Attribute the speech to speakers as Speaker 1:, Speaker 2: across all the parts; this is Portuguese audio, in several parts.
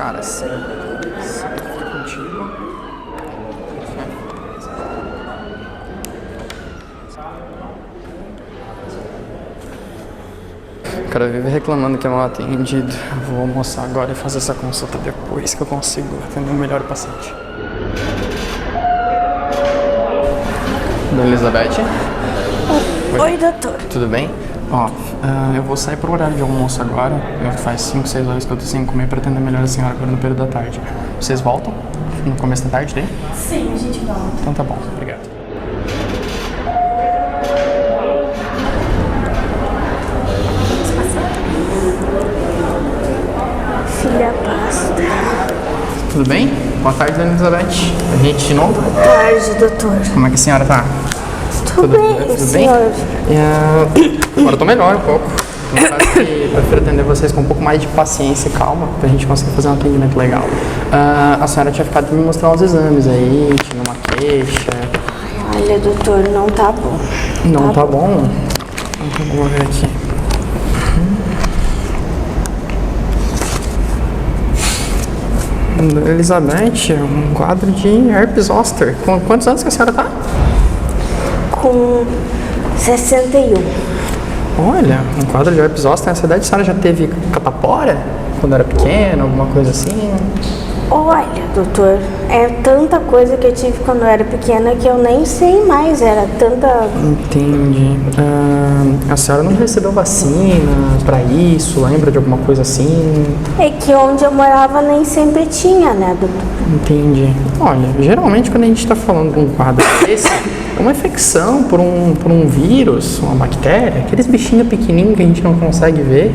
Speaker 1: senhora, sim. Contigo. O cara vive reclamando que é mal atendido. Vou almoçar agora e fazer essa consulta depois que eu consigo atender melhor o paciente. Dona Elizabeth?
Speaker 2: Oi, doutor.
Speaker 1: Tudo bem? Ó, eu vou sair pro horário de almoço agora. Faz 5, 6 horas que eu tô sem comer pra atender melhor a senhora agora no período da tarde. Vocês voltam no começo da tarde, daí?
Speaker 2: Sim, a gente volta.
Speaker 1: Então tá bom, obrigado.
Speaker 2: Filha pasta.
Speaker 1: Tudo bem? Boa tarde, Dona Elizabeth. A gente de novo?
Speaker 2: Boa tarde, doutor.
Speaker 1: Como é que a senhora tá?
Speaker 2: Tudo bem,
Speaker 1: tudo bem?
Speaker 2: senhor?
Speaker 1: Agora eu tô melhor um pouco. No caso que prefiro atender vocês com um pouco mais de paciência e calma pra gente conseguir fazer um atendimento legal. A senhora tinha ficado de me mostrar uns exames aí, tinha uma queixa.
Speaker 2: Olha, doutor, não tá bom.
Speaker 1: Não tá bom? Então vamos ver aqui. Elizabeth, um quadro de herpes zoster. Com quantos anos que a senhora tá?
Speaker 2: Com 61.
Speaker 1: Olha, um quadro de herpes zoster nessa idade. A senhora já teve catapora? Quando era pequena, alguma coisa assim?
Speaker 2: Olha, doutor, é tanta coisa que eu tive quando eu era pequena que eu nem sei mais. Era tanta...
Speaker 1: Entendi. A senhora não recebeu vacina pra isso? Lembra de alguma coisa assim?
Speaker 2: É que onde eu morava nem sempre tinha, né, doutor?
Speaker 1: Entendi. Olha, geralmente quando a gente tá falando de um quadro desse, é uma infecção por um vírus, uma bactéria, aqueles bichinhos pequenininhos que a gente não consegue ver,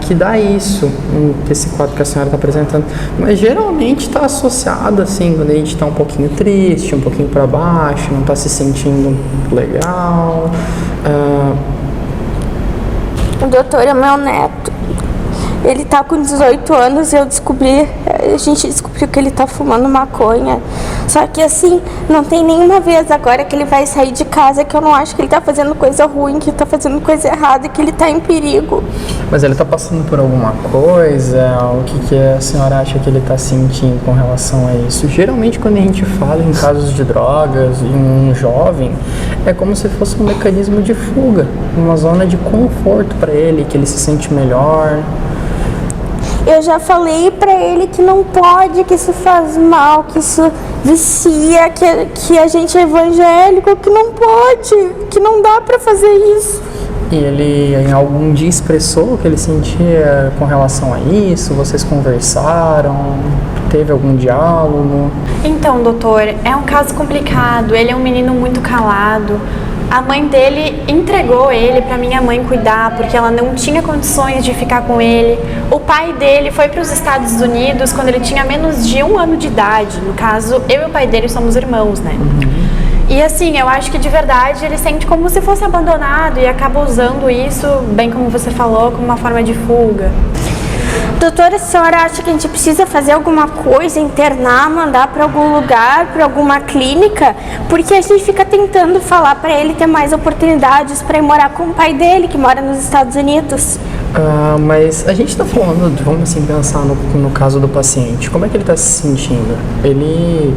Speaker 1: que dá isso, esse quadro que a senhora está apresentando. Mas geralmente está associado, assim, quando a gente está um pouquinho triste, um pouquinho para baixo, não está se sentindo legal.
Speaker 2: O doutor é meu neto. Ele tá com 18 anos e a gente descobriu que ele tá fumando maconha. Só que assim, não tem nenhuma vez agora que ele vai sair de casa que eu não acho que ele tá fazendo coisa ruim, que ele tá fazendo coisa errada, que ele tá em perigo.
Speaker 1: Mas ele tá passando por alguma coisa? O que a senhora acha que ele tá sentindo com relação a isso? Geralmente quando a gente fala em casos de drogas em um jovem, é como se fosse um mecanismo de fuga, uma zona de conforto para ele, que ele se sente melhor.
Speaker 2: Eu já falei pra ele que não pode, que isso faz mal, que isso vicia, que a gente é evangélico, que não pode, que não dá pra fazer isso.
Speaker 1: E ele em algum dia expressou o que ele sentia com relação a isso? Vocês conversaram? Teve algum diálogo?
Speaker 3: Então, doutor, é um caso complicado. Ele é um menino muito calado. A mãe dele entregou ele para minha mãe cuidar, porque ela não tinha condições de ficar com ele. O pai dele foi para os Estados Unidos quando ele tinha menos de 1 ano de idade. No caso, eu e o pai dele somos irmãos, né? E assim, eu acho que de verdade ele sente como se fosse abandonado e acaba usando isso, bem como você falou, como uma forma de fuga.
Speaker 2: Doutora, a senhora acha que a gente precisa fazer alguma coisa, internar, mandar para algum lugar, para alguma clínica? Porque a gente fica tentando falar para ele ter mais oportunidades para ir morar com o pai dele, que mora nos Estados Unidos.
Speaker 1: Mas a gente está falando, vamos assim pensar no caso do paciente, como é que ele está se sentindo? Ele,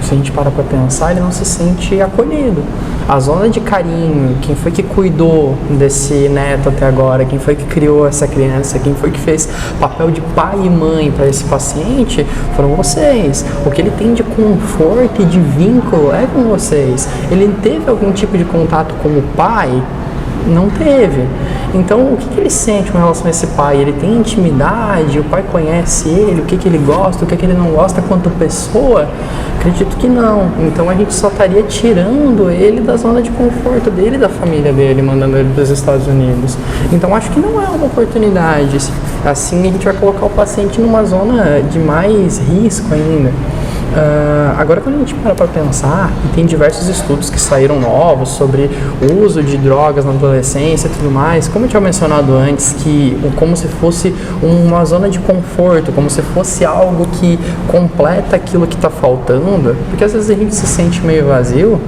Speaker 1: se a gente parar para pensar, ele não se sente acolhido. A zona de carinho, quem foi que cuidou desse neto até agora, quem foi que criou essa criança, quem foi que fez papel de pai e mãe para esse paciente, foram vocês. O que ele tem de conforto e de vínculo é com vocês. Ele teve algum tipo de contato com o pai? Não teve. Então, o que ele sente com relação a esse pai? Ele tem intimidade? O pai conhece ele? O que ele gosta? O que ele não gosta quanto pessoa? Acredito que não. Então, a gente só estaria tirando ele da zona de conforto dele e da família dele, mandando ele para os Estados Unidos. Então, acho que não é uma oportunidade. Assim, a gente vai colocar o paciente numa zona de mais risco ainda. Agora, quando a gente para pensar, e tem diversos estudos que saíram novos sobre o uso de drogas na adolescência e tudo mais, como eu tinha mencionado antes, que como se fosse uma zona de conforto, como se fosse algo que completa aquilo que está faltando, porque às vezes a gente se sente meio vazio,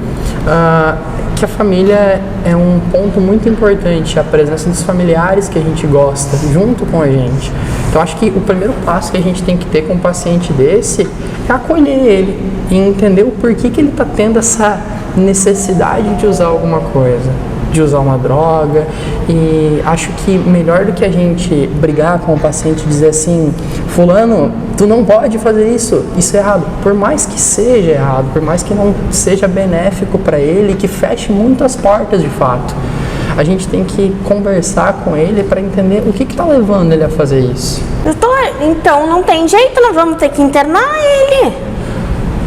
Speaker 1: que a família é um ponto muito importante, a presença dos familiares que a gente gosta junto com a gente. Então acho que o primeiro passo que a gente tem que ter com um paciente desse é acolher ele e entender o porquê que ele está tendo essa necessidade de usar alguma coisa, de usar uma droga. E acho que melhor do que a gente brigar com o paciente e dizer assim, fulano, tu não pode fazer isso é errado. Por mais que seja errado, por mais que não seja benéfico para ele, que feche muitas portas de fato, a gente tem que conversar com ele para entender o que está levando ele a fazer isso.
Speaker 2: Doutor, então não tem jeito, nós vamos ter que internar ele.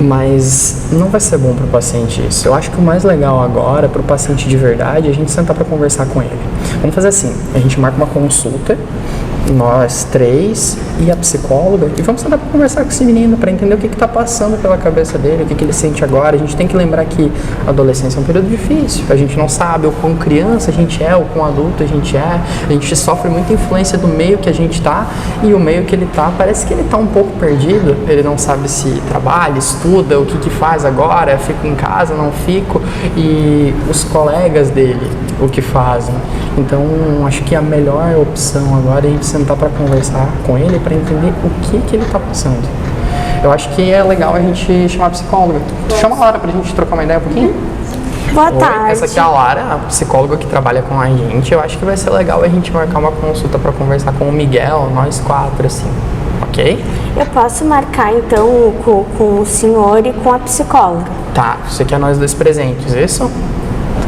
Speaker 1: Mas não vai ser bom para o paciente isso. Eu acho que o mais legal agora, para o paciente de verdade, é a gente sentar para conversar com ele. Vamos fazer assim, a gente marca uma consulta, nós três e a psicóloga, e vamos sentar para conversar com esse menino, para entender o que está passando pela cabeça dele, o que ele sente agora. A gente tem que lembrar que a adolescência é um período difícil, a gente não sabe o quão criança a gente é, o quão adulto a gente sofre muita influência do meio que a gente está, e o meio que ele está, parece que ele está um pouco perdido, ele não sabe se trabalha, estuda, o que faz agora, fico em casa, não fico, e os colegas dele, o que fazem. Então, acho que a melhor opção agora é a gente sentar para conversar com ele, para entender o que ele está passando. Eu acho que é legal a gente chamar a psicóloga. Tu chama a Lara pra gente trocar uma ideia um pouquinho?
Speaker 2: Boa tarde.
Speaker 1: Essa aqui é a Lara, a psicóloga que trabalha com a gente. Eu acho que vai ser legal a gente marcar uma consulta para conversar com o Miguel, nós quatro, assim. Ok?
Speaker 2: Eu posso marcar, então, com o senhor e com a psicóloga?
Speaker 1: Tá, você quer nós dois presentes, isso?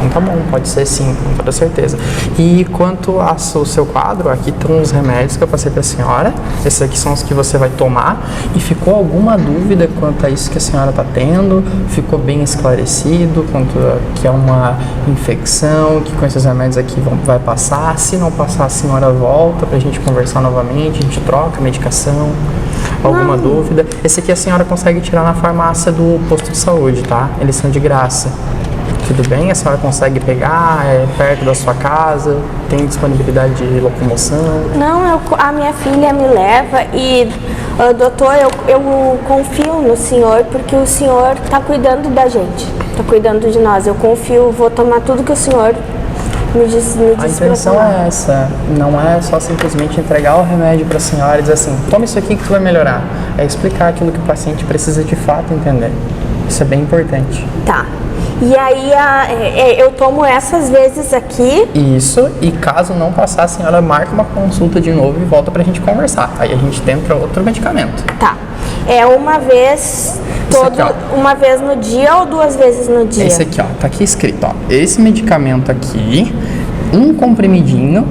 Speaker 1: Então tá bom, pode ser sim, com toda certeza. E quanto ao seu quadro, aqui estão os remédios que eu passei para a senhora. Esses aqui são os que você vai tomar. E ficou alguma dúvida quanto a isso que a senhora está tendo? Ficou bem esclarecido quanto a que é uma infecção, que com esses remédios aqui vai passar? Se não passar, a senhora volta para a gente conversar novamente, a gente troca a medicação. Alguma dúvida? Esse aqui a senhora consegue tirar na farmácia do posto de saúde, tá? Eles são de graça. Tudo bem? A senhora consegue pegar? É perto da sua casa? Tem disponibilidade de locomoção?
Speaker 2: Não, a minha filha me leva e, doutor, eu confio no senhor porque o senhor está cuidando da gente, está cuidando de nós. Eu confio, vou tomar tudo que o senhor me disse.
Speaker 1: A intenção é essa, não é só simplesmente entregar o remédio para a senhora e dizer assim, toma isso aqui que tu vai melhorar. É explicar aquilo que o paciente precisa de fato entender. Isso é bem importante.
Speaker 2: Tá. E aí eu tomo essas vezes aqui.
Speaker 1: Isso, e caso não passar, a senhora marca uma consulta de novo e volta pra gente conversar. Aí a gente tenta outro medicamento.
Speaker 2: Tá. É uma vez uma vez no dia ou 2 vezes no dia?
Speaker 1: Esse aqui, ó, tá aqui escrito, ó. Esse medicamento aqui, um comprimidinho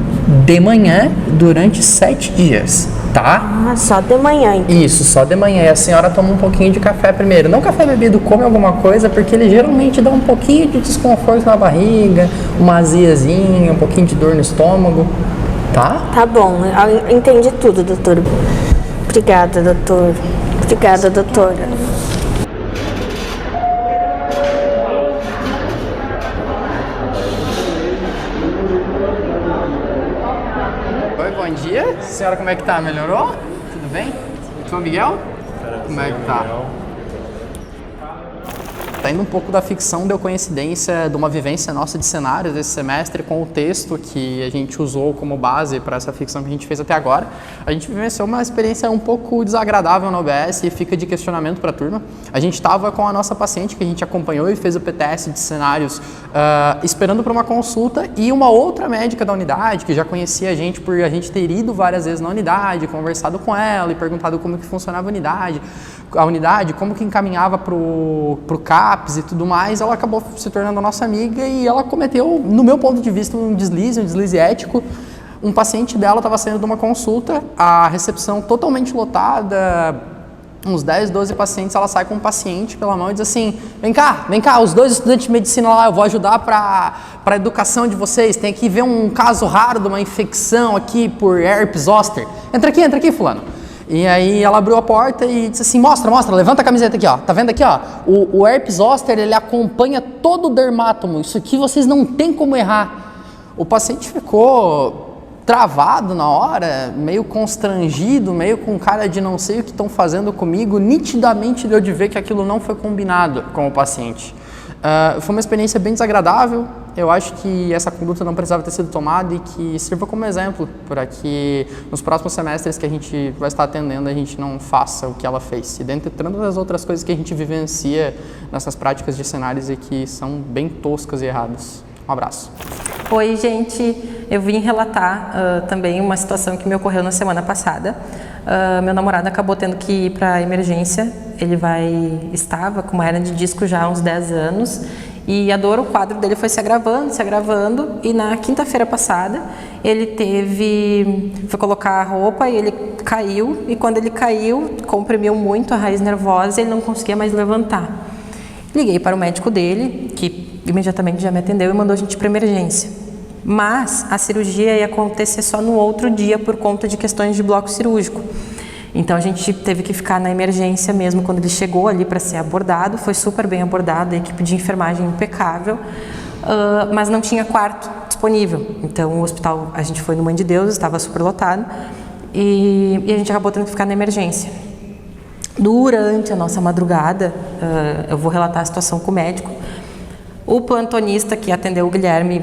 Speaker 1: de manhã durante 7 dias. Tá?
Speaker 2: Ah, só de manhã, então.
Speaker 1: Isso, só de manhã. E a senhora toma um pouquinho de café primeiro. Não café bebido, come alguma coisa, porque ele geralmente dá um pouquinho de desconforto na barriga, uma aziazinha, um pouquinho de dor no estômago. Tá?
Speaker 2: Tá bom, eu entendi tudo, doutor. Obrigada, doutor. Obrigada, doutora.
Speaker 1: Oi, bom dia. Senhora, como é que tá? Melhorou? Tudo bem? Sou Miguel? Como é que tá? Tá indo um pouco da ficção, deu coincidência de uma vivência nossa de cenários desse semestre com o texto que a gente usou como base para essa ficção que a gente fez até agora. A gente vivenciou uma experiência um pouco desagradável no OBS e fica de questionamento para a turma. A gente estava com a nossa paciente que a gente acompanhou e fez o PTS de cenários esperando para uma consulta, e uma outra médica da unidade que já conhecia a gente por a gente ter ido várias vezes na unidade, conversado com ela e perguntado como que funcionava a unidade, como que encaminhava pro CAPS e tudo mais. Ela acabou se tornando a nossa amiga e ela cometeu, no meu ponto de vista, um deslize ético. Um paciente dela estava saindo de uma consulta, a recepção totalmente lotada, uns 10, 12 pacientes, ela sai com um paciente pela mão e diz assim, vem cá, os 2 estudantes de medicina lá, eu vou ajudar para a educação de vocês, tem que ver um caso raro de uma infecção aqui por herpes zoster. Entra aqui, fulano. E aí ela abriu a porta e disse assim, mostra, levanta a camiseta aqui, ó. Tá vendo aqui, ó? O herpes zoster, ele acompanha todo o dermátomo. Isso aqui vocês não tem como errar. O paciente ficou travado na hora, meio constrangido, meio com cara de não sei o que estão fazendo comigo. Nitidamente deu de ver que aquilo não foi combinado com o paciente. Foi uma experiência bem desagradável. Eu acho que essa conduta não precisava ter sido tomada e que sirva como exemplo para que nos próximos semestres que a gente vai estar atendendo a gente não faça o que ela fez. E dentre tantas outras coisas que a gente vivencia nessas práticas de cenários e que são bem toscas e erradas. Um abraço.
Speaker 4: Oi, gente. Eu vim relatar também uma situação que me ocorreu na semana passada. Meu namorado acabou tendo que ir para a emergência. Ele estava com uma hernia de disco já há uns 10 anos e a dor, o quadro dele foi se agravando e na quinta-feira passada ele foi colocar a roupa e ele caiu e quando ele caiu, comprimiu muito a raiz nervosa e ele não conseguia mais levantar. Liguei para o médico dele, que imediatamente já me atendeu e mandou a gente para emergência. Mas a cirurgia ia acontecer só no outro dia por conta de questões de bloco cirúrgico. Então a gente teve que ficar na emergência mesmo quando ele chegou ali para ser abordado. Foi super bem abordado, a equipe de enfermagem impecável, mas não tinha quarto disponível. Então o hospital, a gente foi no Mãe de Deus, estava super lotado e a gente acabou tendo que ficar na emergência. Durante a nossa madrugada, eu vou relatar a situação com o médico. O plantonista que atendeu o Guilherme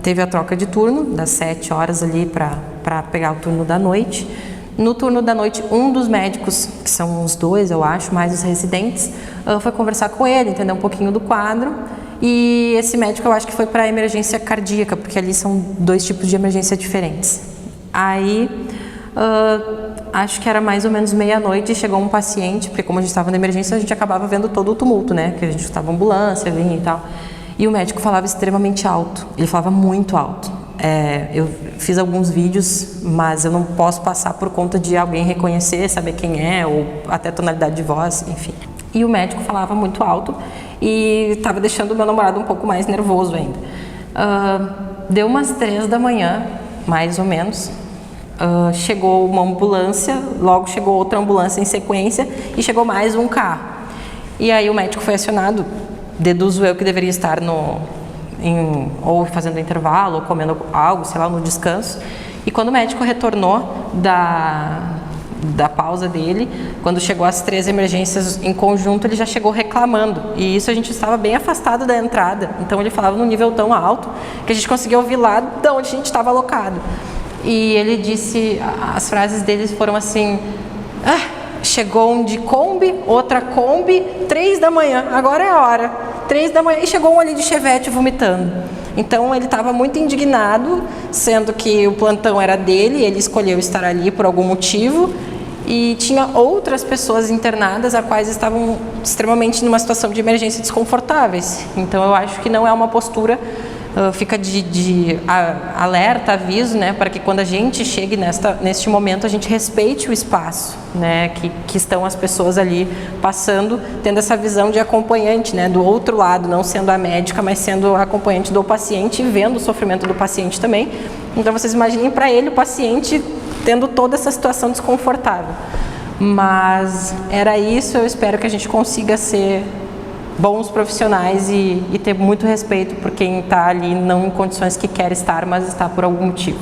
Speaker 4: teve a troca de turno, das 7 horas ali para pegar o turno da noite. No turno da noite, um dos médicos, que são uns 2, eu acho, mais os residentes, foi conversar com ele, entender um pouquinho do quadro. E esse médico eu acho que foi para a emergência cardíaca, porque ali são 2 tipos de emergência diferentes. Aí, acho que era mais ou menos meia-noite, chegou um paciente, porque como a gente estava na emergência, a gente acabava vendo todo o tumulto, né? Que a gente estava ambulância, vinha e tal. E o médico falava extremamente alto, ele falava muito alto. Eu fiz alguns vídeos, mas eu não posso passar por conta de alguém reconhecer, saber quem é, ou até tonalidade de voz, enfim. E o médico falava muito alto e estava deixando o meu namorado um pouco mais nervoso ainda. Deu umas 3 da manhã, mais ou menos, chegou uma ambulância, logo chegou outra ambulância em sequência e chegou mais um carro. E aí o médico foi acionado, deduzo eu que deveria estar ou fazendo intervalo, ou comendo algo, sei lá, no descanso. E quando o médico retornou da pausa dele, quando chegou às 3 emergências em conjunto, ele já chegou reclamando. E isso a gente estava bem afastado da entrada, então ele falava num nível tão alto que a gente conseguia ouvir lá de onde a gente estava alocado. E ele disse, as frases dele foram assim: chegou um de Kombi, outra Kombi, 3 da manhã, agora é a hora. 3 da manhã, e chegou um ali de Chevette vomitando. Então ele estava muito indignado, sendo que o plantão era dele, ele escolheu estar ali por algum motivo, e tinha outras pessoas internadas, as quais estavam extremamente numa situação de emergência desconfortáveis. Então eu acho que não é uma postura, fica de alerta, aviso, né, para que quando a gente chegue neste momento a gente respeite o espaço, né, que estão as pessoas ali passando, tendo essa visão de acompanhante, né, do outro lado, não sendo a médica, mas sendo a acompanhante do paciente e vendo o sofrimento do paciente também. Então vocês imaginem para ele, o paciente, tendo toda essa situação desconfortável. Mas era isso, eu espero que a gente consiga ser bons profissionais e ter muito respeito por quem está ali não em condições que quer estar, mas está por algum motivo.